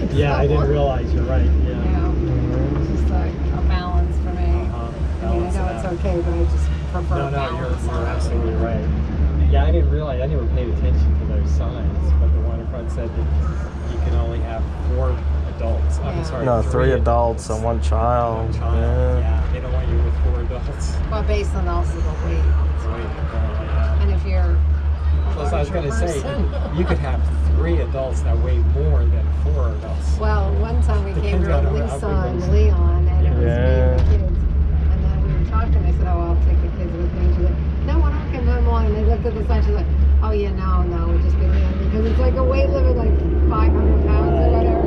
it. Yeah, I didn't realize. You're right. Yeah. It's just like a balance for me. I mean, I know it's okay, but I just prefer balance. You're absolutely right. Yeah, I didn't realize. I never paid attention to those signs, but the one in front said that you can only have 4 adults. I'm sorry. No, 3 adults and 1 child. Yeah, they don't want you with 4 adults. Well, based on also the weight. And if you're plus, I was going to say, you could have 3 adults that weigh more than 4 adults. Well, one time we came to Lisa and Leon, and it was me and the kids. And then we were talking. I said, "Oh, I'll take the kids with me." And she's like, "No, we're not coming along." And they looked at the sign. She's like, "Oh yeah, no, we'll just be Leon because it's like a weight limit, like 500 pounds or whatever."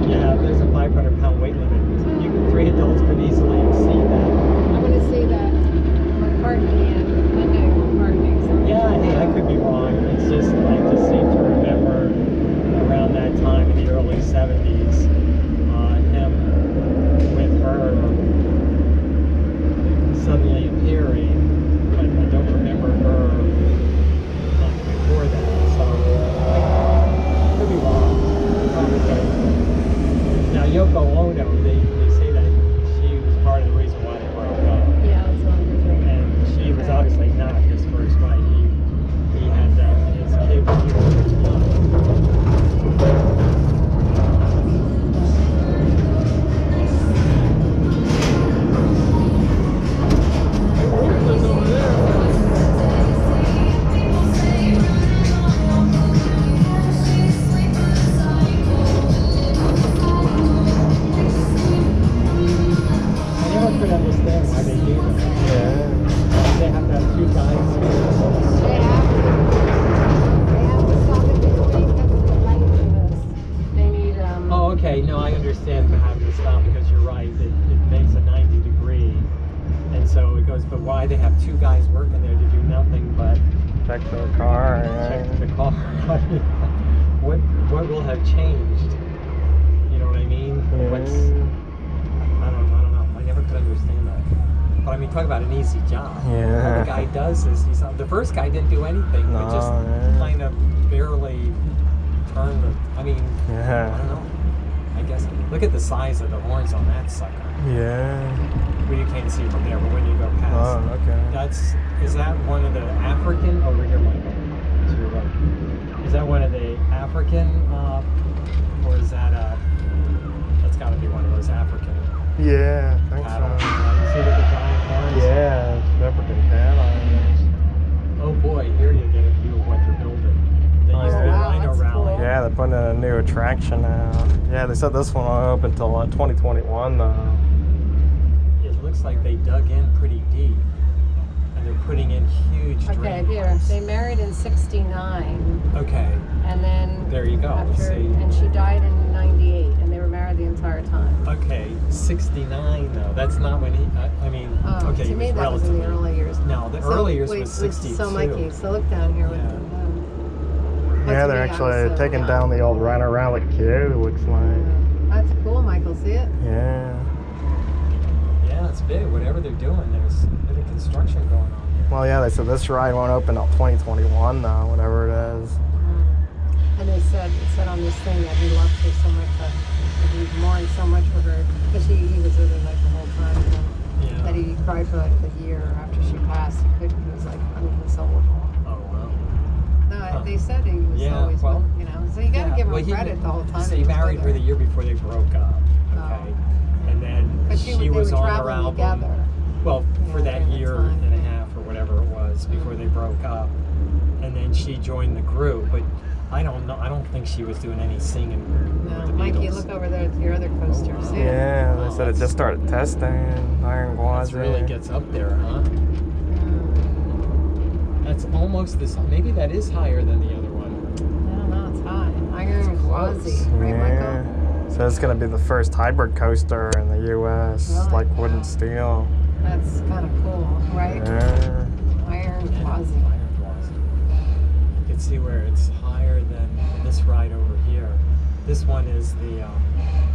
Yeah, there's a 500-pound weight limit. 3 adults could easily exceed that. I'm going to say that McCartney and Monday were McCartney. So yeah, hey, I could be wrong. It's just, I just seem to remember around that time in the early 70s, him with her suddenly appearing, but I don't remember her before that. So, I could be wrong. Now, Yoko Ono, they say that she was part of the reason why they broke up. Yeah, that's what I'm thinking. And she was obviously not his first wife. He had his kid when he was what will have changed? You know what I mean? I don't know. I never could understand that. But I mean, talk about an easy job. Yeah. All the guy does is the first guy didn't do anything, but just kind of barely turn the. I mean, I don't know. I guess look at the size of the horns on that sucker. Yeah. Well, you can't see from there, but when you go past. Oh, okay. Is that one of the African over here, Michael? To your right. Is that one of the African, or is that that's got to be one of those African? Yeah, I think cattle. so. You see with the giant horns? Yeah, African cattle. Oh boy, here you get a view of what they're building. They used to be a rhino rally. Cool. Yeah, they're putting in a new attraction now. Yeah, they said this one will open until 2021 though. It looks like they dug in pretty deep. They're putting in huge drain pipes. They married in '69. Okay. And then there you go. And she died in '98, and they were married the entire time. Okay, '69 though. That's not when he. I mean, okay. To me, that was in the early years. No, the early years was '62. So, Mikey, look down here with them. Yeah, they're actually taking down the old Rhino Rally kid. It looks like. That's cool, Michael. See it? Yeah. Yeah, it's big. Whatever they're doing, there's a bit of construction going on here. Well, yeah, they said this ride won't open until 2021 though, whatever it is. And it said on this thing that he loved her so much, that he mourned so much for her, because he was with her like the whole time. And that he cried for like a year after she passed. He was like unconsolable. Oh wow. No, they said he was always, you know. So you got to give him credit the whole time. So he married her the year before they broke up. Okay. And then she was on her album. Together. Well, for that year and a half or whatever it was before they broke up, and then she joined the group. But I don't know. I don't think she was doing any singing. No, Mikey, look over there at your other coaster. See it? Yeah, they said it just started testing Iron Gwazi. It really gets up there, huh? That's almost this. Maybe that is higher than the other one. I don't know. It's high. Iron Gwazi, right, Michael? So it's going to be the first hybrid coaster in the U.S. Really? Like wood and steel. That's kind of cool, right? Yeah. Iron Gwazi. You can see where it's higher than this ride over here. This one is the.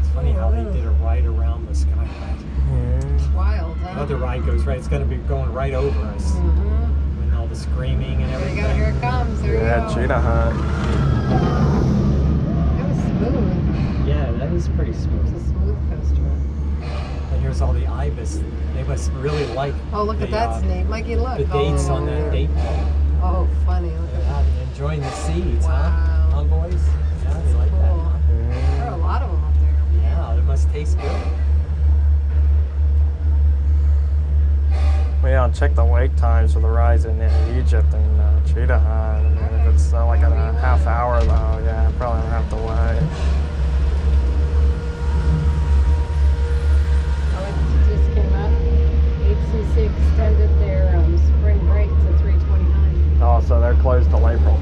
It's funny how they did it right around the SkyRide. It's wild, huh? The other ride goes right. It's going to be going right over us. And all the screaming and everything. There you go. Here it comes. There you go. Cheetah Hunt. It was smooth. Yeah, that is pretty smooth. It's a smooth coaster. And here's all the ibis. They must really like. Oh, look at that snake. Mikey, look. The dates on that date book. Oh, funny. Look at that. Enjoying the seeds, Wow. huh, boys? Yeah, they like that. Cool. There are a lot of them up there. Yeah, it must taste good. Well, yeah, check the wait times for the rides in Egypt and Cheetah. I mean, if it's like a half hour though, yeah, probably don't have to wait. Oh, it just came up. HCC extended their spring break to 3/29. Oh, so they're closed till April